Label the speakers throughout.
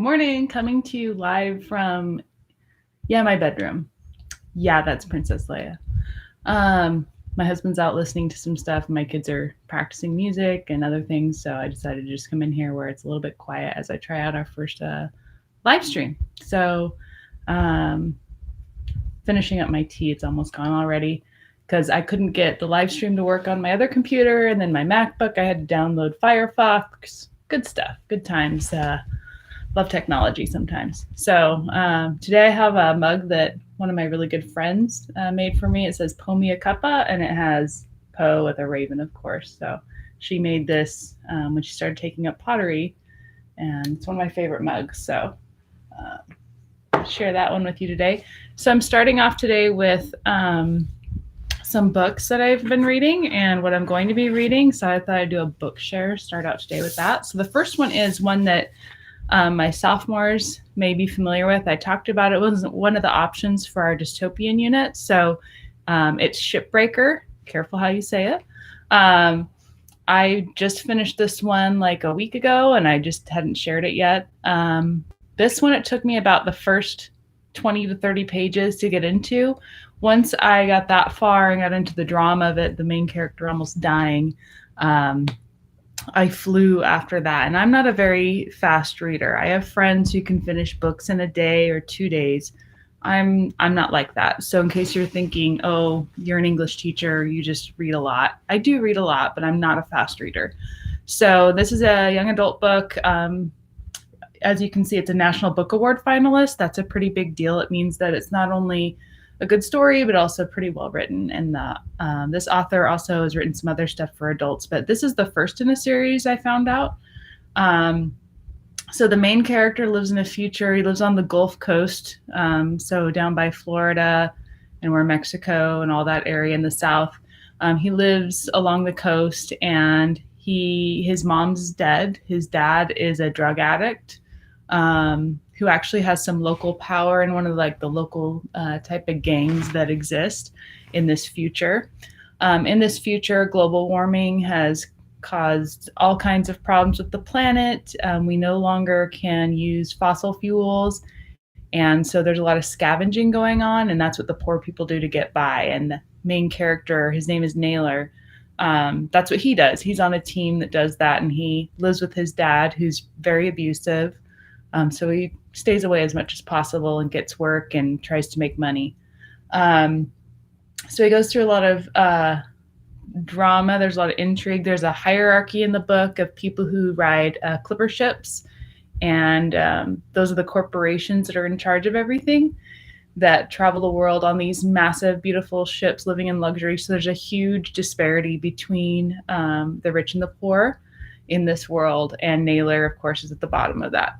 Speaker 1: Good morning. Coming to you live from, my bedroom. Yeah, that's Princess Leia. My husband's out listening to some stuff. My kids are practicing music and other things, so I decided to just come in here where it's a little bit quiet as I try out our first live stream. So, finishing up my tea. It's almost gone already because I couldn't get the live stream to work on my other computer, and then my MacBook, I had to download Firefox. Good stuff. Good times. Love technology sometimes. So today I have a mug that one of my really good friends made for me. It says "Po me a cuppa," and it has Poe with a raven, of course. So she made this when she started taking up pottery, and it's one of my favorite mugs. So I'll share that one with you today. So I'm starting off today with some books that I've been reading and what I'm going to be reading. So I thought I'd do a book share, start out today with that. So the first one is one that my sophomores may be familiar with. I talked about it. It was one of the options for our dystopian unit. So it's Shipbreaker. Careful how you say it. I just finished this one like a week ago, and I just hadn't shared it yet. This one, it took me about the first 20 to 30 pages to get into. Once I got that far and got into the drama of it, the main character almost dying, I flew after that. And I'm not a very fast reader. I have friends who can finish books in a day or 2 days. I'm not like that. So in case you're thinking, oh, you're an English teacher, you just read a lot. I do read a lot, but I'm not a fast reader. So this is a young adult book. As you can see, it's a National Book Award finalist. That's a pretty big deal. It means that it's not only a good story, but also pretty well written. And this author also has written some other stuff for adults, but this is the first in a series, I found out. So the main character lives in the future. He lives on the Gulf Coast, so down by Florida and where Mexico and all that area in the South. He lives along the coast, and his mom's dead. His dad is a drug addict who actually has some local power in one of the local type of gangs that exist in this future. In this future, global warming has caused all kinds of problems with the planet. We no longer can use fossil fuels. And so there's a lot of scavenging going on, and that's what the poor people do to get by. And the main character, his name is Naylor. That's what he does. He's on a team that does that, and he lives with his dad, who's very abusive. So he stays away as much as possible and gets work and tries to make money. So he goes through a lot of drama. There's a lot of intrigue. There's a hierarchy in the book of people who ride clipper ships. And those are the corporations that are in charge of everything, that travel the world on these massive, beautiful ships, living in luxury. So there's a huge disparity between the rich and the poor in this world. And Naylor, of course, is at the bottom of that.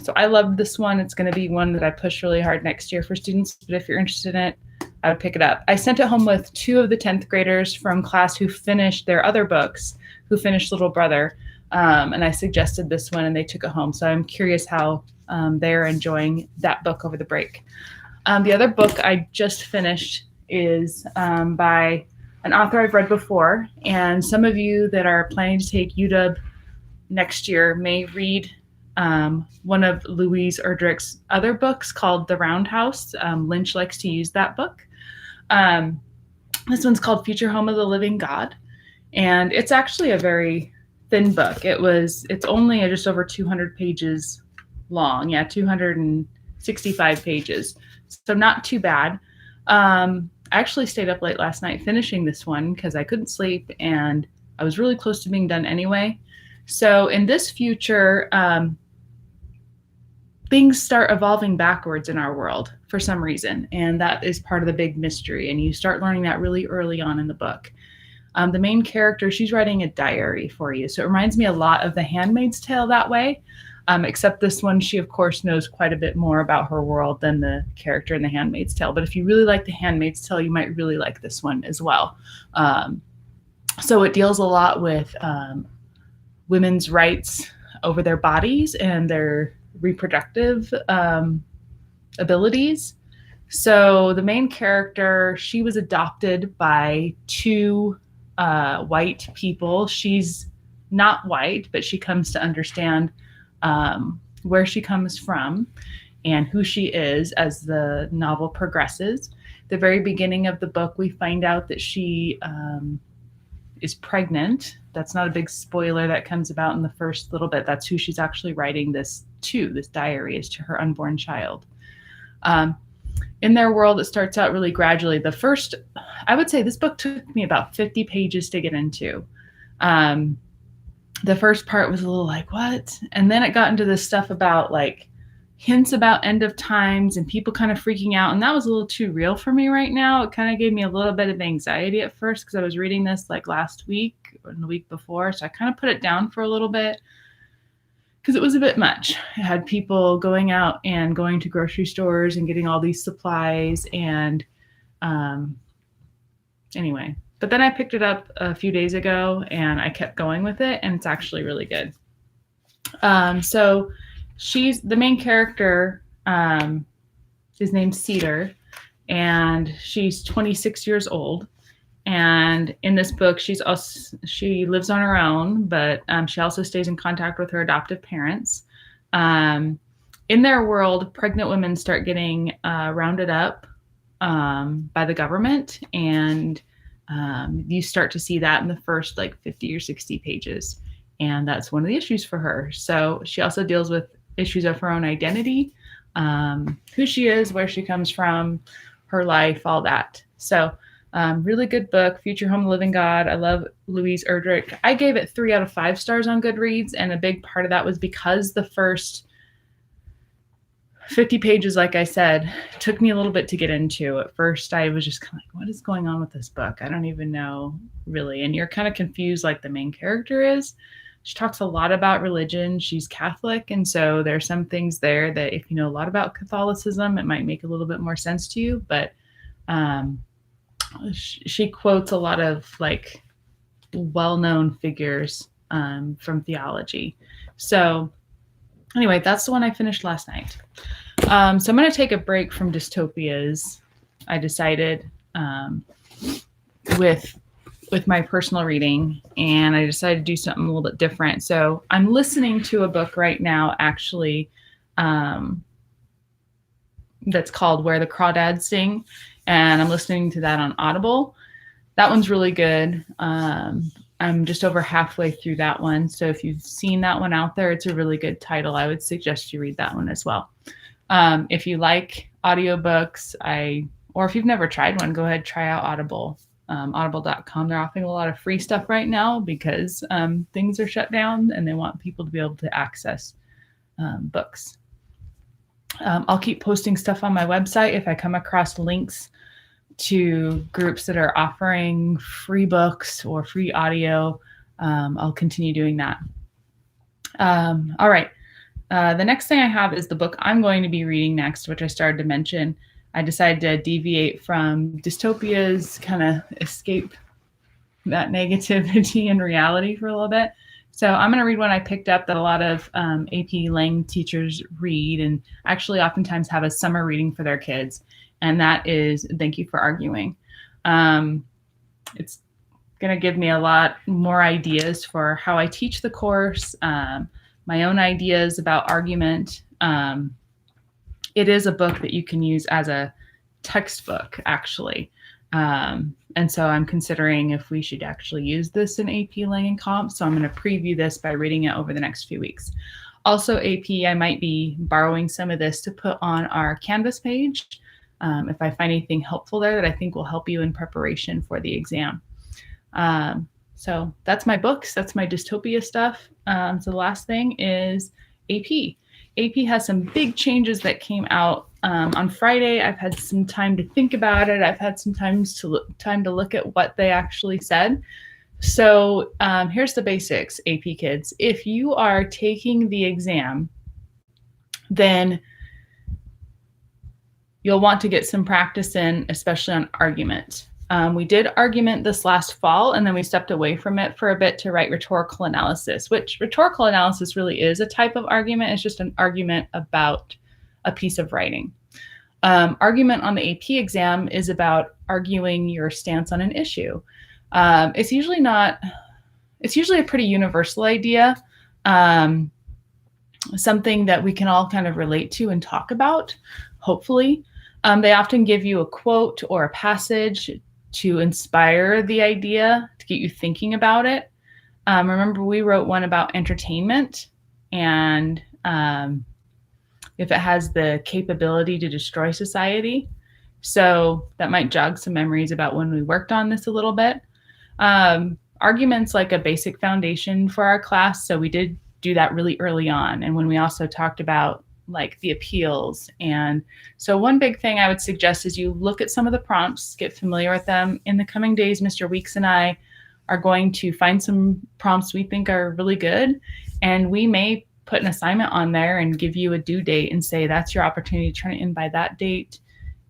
Speaker 1: So I loved this one. It's going to be one that I push really hard next year for students. But if you're interested in it, I would pick it up. I sent it home with 2 of the 10th graders from class who finished their other books, who finished Little Brother. And I suggested this one, and they took it home. So I'm curious how they're enjoying that book over the break. The other book I just finished is by an author I've read before. And some of you that are planning to take UW next year may read one of Louise Erdrich's other books called The Roundhouse. Lynch likes to use that book. This one's called Future Home of the Living God. And it's actually a very thin book. It's only just over 200 pages long. Yeah, 265 pages. So not too bad. I actually stayed up late last night finishing this one because I couldn't sleep, and I was really close to being done anyway. So in this future, things start evolving backwards in our world for some reason, and that is part of the big mystery, and you start learning that really early on in the book. The main character, she's writing a diary for you, so it reminds me a lot of The Handmaid's Tale that way, except this one, she of course knows quite a bit more about her world than the character in The Handmaid's Tale. But if you really like The Handmaid's Tale, you might really like this one as well. So it deals a lot with women's rights over their bodies and their reproductive abilities. So the main character, she was adopted by 2 white people. She's not white, but she comes to understand where she comes from and who she is as the novel progresses. The very beginning of the book, we find out that she is pregnant. That's not a big spoiler. That comes about in the first little bit. That's who she's actually writing this to. This diary is to her unborn child. In their world, it starts out really gradually. I would say this book took me about 50 pages to get into. The first part was a little like, what? And then it got into this stuff about like hints about end of times and people kind of freaking out. And that was a little too real for me right now. It kind of gave me a little bit of anxiety at first because I was reading this like last week or the week before. So I kind of put it down for a little bit because it was a bit much. It had people going out and going to grocery stores and getting all these supplies. And anyway, but then I picked it up a few days ago and I kept going with it, and it's actually really good. So she's the main character, is named Cedar, and she's 26 years old. And in this book, she lives on her own, but she also stays in contact with her adoptive parents. In their world, pregnant women start getting rounded up by the government, and you start to see that in the first like 50 or 60 pages. And that's one of the issues for her. So she also deals with issues of her own identity, who she is, where she comes from, her life, all that. So really good book, Future Home Living God. I love Louise Erdrich. I gave it 3 out of 5 stars on Goodreads, and a big part of that was because the first 50 pages, like I said, took me a little bit to get into. At first, I was just kind of like, what is going on with this book? I don't even know, really. And you're kind of confused like the main character is. She talks a lot about religion. She's Catholic, and so there's some things there that if you know a lot about Catholicism, it might make a little bit more sense to you. But she quotes a lot of like well-known figures from theology. So anyway, that's the one I finished last night. So I'm going to take a break from Dystopias. I decided with my personal reading, and I decided to do something a little bit different. So I'm listening to a book right now, actually, that's called Where the Crawdads Sing, and I'm listening to that on Audible. That one's really good. I'm just over halfway through that one. So if you've seen that one out there, it's a really good title. I would suggest you read that one as well. If you like audiobooks, or if you've never tried one, go ahead, try out Audible. Audible.com. They're offering a lot of free stuff right now because things are shut down and they want people to be able to access books. I'll keep posting stuff on my website if I come across links to groups that are offering free books or free audio. I'll continue doing that. All right. The next thing I have is the book I'm going to be reading next, which I started to mention. I decided to deviate from Dystopias, kind of escape that negativity and reality for a little bit. So I'm going to read one I picked up that a lot of AP Lang teachers read and actually oftentimes have a summer reading for their kids. And that is Thank You for Arguing. It's going to give me a lot more ideas for how I teach the course, my own ideas about argument. It is a book that you can use as a textbook, actually. And so I'm considering if we should actually use this in AP Lang and Comp. So I'm going to preview this by reading it over the next few weeks. Also, AP, I might be borrowing some of this to put on our Canvas page if I find anything helpful there that I think will help you in preparation for the exam. So that's my books. That's my dystopia stuff. So the last thing is AP. AP has some big changes that came out on Friday. I've had some time to think about it. I've had some time to look at what they actually said. So here's the basics, AP kids. If you are taking the exam, then you'll want to get some practice in, especially on argument. We did argument this last fall, and then we stepped away from it for a bit to write rhetorical analysis, which rhetorical analysis really is a type of argument. It's just an argument about a piece of writing. Argument on the AP exam is about arguing your stance on an issue. It's usually a pretty universal idea. something that we can all kind of relate to and talk about, hopefully. They often give you a quote or a passage to inspire the idea, to get you thinking about it. Remember, we wrote one about entertainment, and if it has the capability to destroy society. So that might jog some memories about when we worked on this a little bit. Argument's like a basic foundation for our class, so we did do that really early on. And when we also talked about like the appeals. And so one big thing I would suggest is you look at some of the prompts, get familiar with them. In the coming days, Mr. Weeks and I are going to find some prompts we think are really good, and we may put an assignment on there and give you a due date and say that's your opportunity to turn it in by that date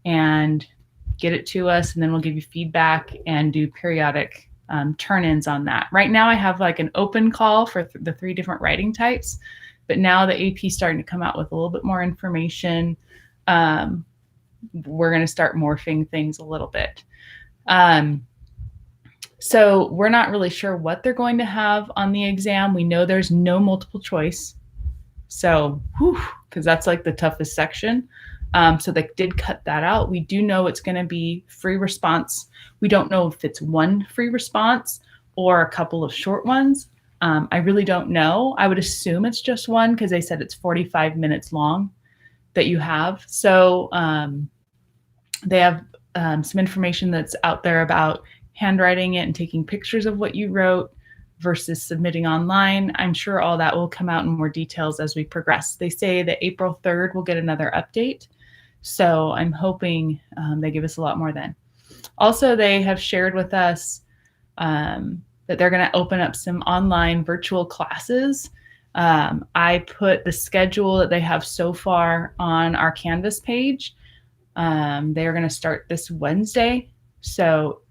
Speaker 1: and get it to us, and then we'll give you feedback and do periodic turn-ins on that. Right now I have like an open call for the 3 different writing types, but now the AP is starting to come out with a little bit more information. We're going to start morphing things a little bit. So we're not really sure what they're going to have on the exam. We know there's no multiple choice. So, because that's like the toughest section. So they did cut that out. We do know it's going to be free response. We don't know if it's one free response or a couple of short ones. I really don't know. I would assume it's just one because they said it's 45 minutes long that you have. So they have some information that's out there about handwriting it and taking pictures of what you wrote versus submitting online. I'm sure all that will come out in more details as we progress. They say that April 3rd we'll get another update. So I'm hoping they give us a lot more then. Also, they have shared with us that they're going to open up some online virtual classes. I put the schedule that they have so far on our Canvas page. They're going to start this Wednesday. So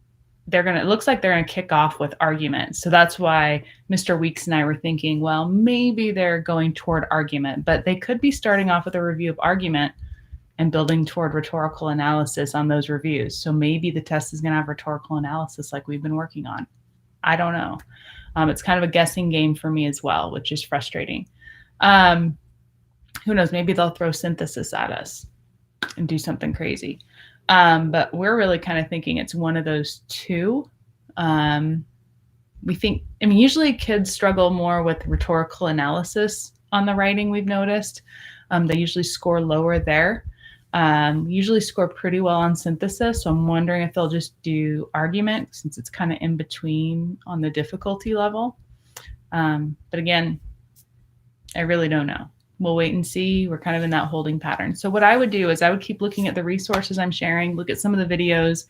Speaker 1: it looks like they're going to kick off with argument. So that's why Mr. Weeks and I were thinking, well, maybe they're going toward argument, but they could be starting off with a review of argument and building toward rhetorical analysis on those reviews. So maybe the test is going to have rhetorical analysis like we've been working on. I don't know. It's kind of a guessing game for me as well, which is frustrating. Who knows? Maybe they'll throw synthesis at us and do something crazy. But we're really kind of thinking it's one of those 2. We think, usually kids struggle more with rhetorical analysis on the writing, we've noticed. They usually score lower there. Usually score pretty well on synthesis. So I'm wondering if they'll just do argument since it's kind of in between on the difficulty level. But again, I really don't know. We'll wait and see. We're kind of in that holding pattern. So what I would do is I would keep looking at the resources I'm sharing, look at some of the videos,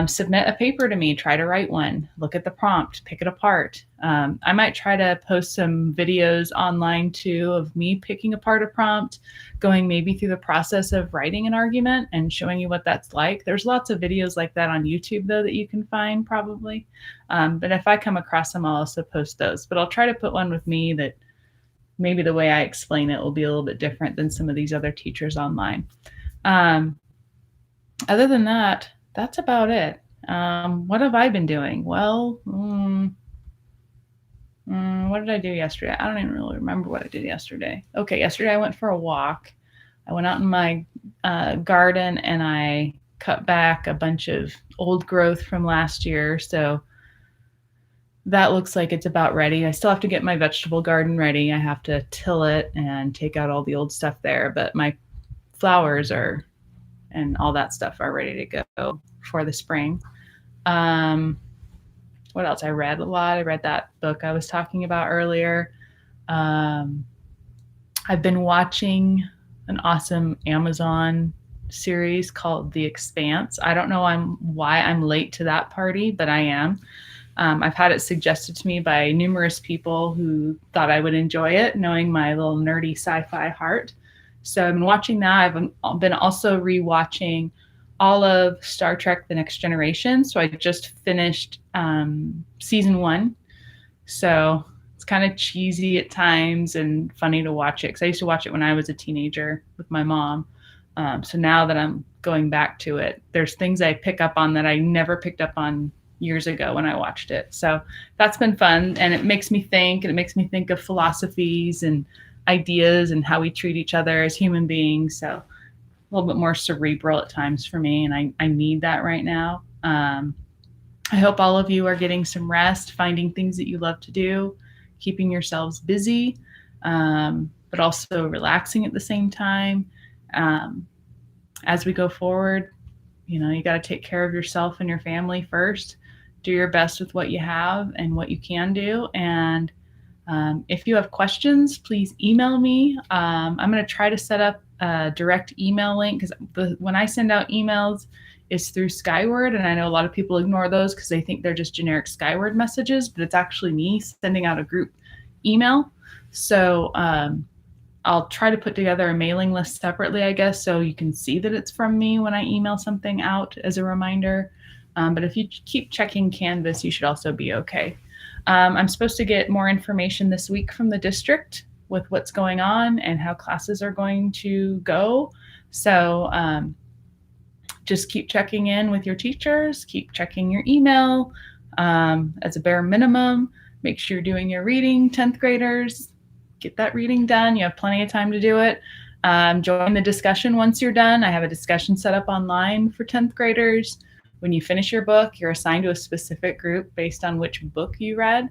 Speaker 1: submit a paper to me, try to write one, look at the prompt, pick it apart. I might try to post some videos online too of me picking apart a prompt, going maybe through the process of writing an argument and showing you what that's like. There's lots of videos like that on YouTube though that you can find probably. But if I come across them, I'll also post those. But I'll try to put one with me that maybe the way I explain it will be a little bit different than some of these other teachers online. Other than that, that's about it. What have I been doing? Well, what did I do yesterday? I don't even really remember what I did yesterday. Okay, yesterday I went for a walk. I went out in my garden and I cut back a bunch of old growth from last year. So that looks like it's about ready. I still have to get my vegetable garden ready. I have to till it and take out all the old stuff there, but my flowers and all that stuff are ready to go for the spring. What else? I read a lot. I read that book I was talking about earlier. I've been watching an awesome Amazon series called The Expanse. I don't know why I'm late to that party, but I am. I've had it suggested to me by numerous people who thought I would enjoy it, knowing my little nerdy sci-fi heart. So I've been watching that. I've been also rewatching all of Star Trek: The Next Generation. So I just finished season 1. So it's kind of cheesy at times and funny to watch it because I used to watch it when I was a teenager with my mom. So now that I'm going back to it, there's things I pick up on that I never picked up on years ago when I watched it. So that's been fun, and it makes me think, of philosophies and ideas and how we treat each other as human beings. So a little bit more cerebral at times for me, and I need that right now. I hope all of you are getting some rest, finding things that you love to do, keeping yourselves busy, but also relaxing at the same time. As we go forward, you got to take care of yourself and your family first. Do your best with what you have and what you can do. And if you have questions, please email me. I'm going to try to set up a direct email link because when I send out emails, it's through Skyward. And I know a lot of people ignore those because they think they're just generic Skyward messages, but it's actually me sending out a group email. So I'll try to put together a mailing list separately, I guess, so you can see that it's from me when I email something out as a reminder. But if you keep checking Canvas, you should also be okay. I'm supposed to get more information this week from the district with what's going on and how classes are going to go. So just keep checking in with your teachers, keep checking your email as a bare minimum. Make sure you're doing your reading, 10th graders. Get that reading done. You have plenty of time to do it. Join the discussion once you're done. I have a discussion set up online for 10th graders. When you finish your book, you're assigned to a specific group based on which book you read.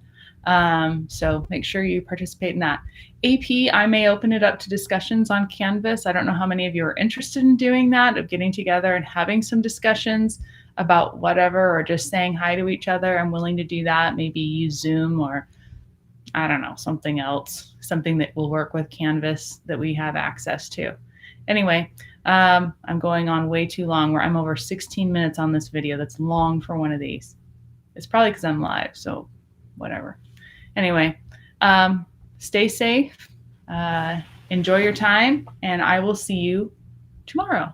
Speaker 1: So make sure you participate in that. AP, I may open it up to discussions on Canvas. I don't know how many of you are interested in doing that, of getting together and having some discussions about whatever, or just saying hi to each other. I'm willing to do that. Maybe use Zoom or I don't know, something else, something that will work with Canvas that we have access to. Anyway, I'm going on way too long, where I'm over 16 minutes on this video. That's long for one of these. It's probably because I'm live, so whatever. Anyway, stay safe, enjoy your time, and I will see you tomorrow.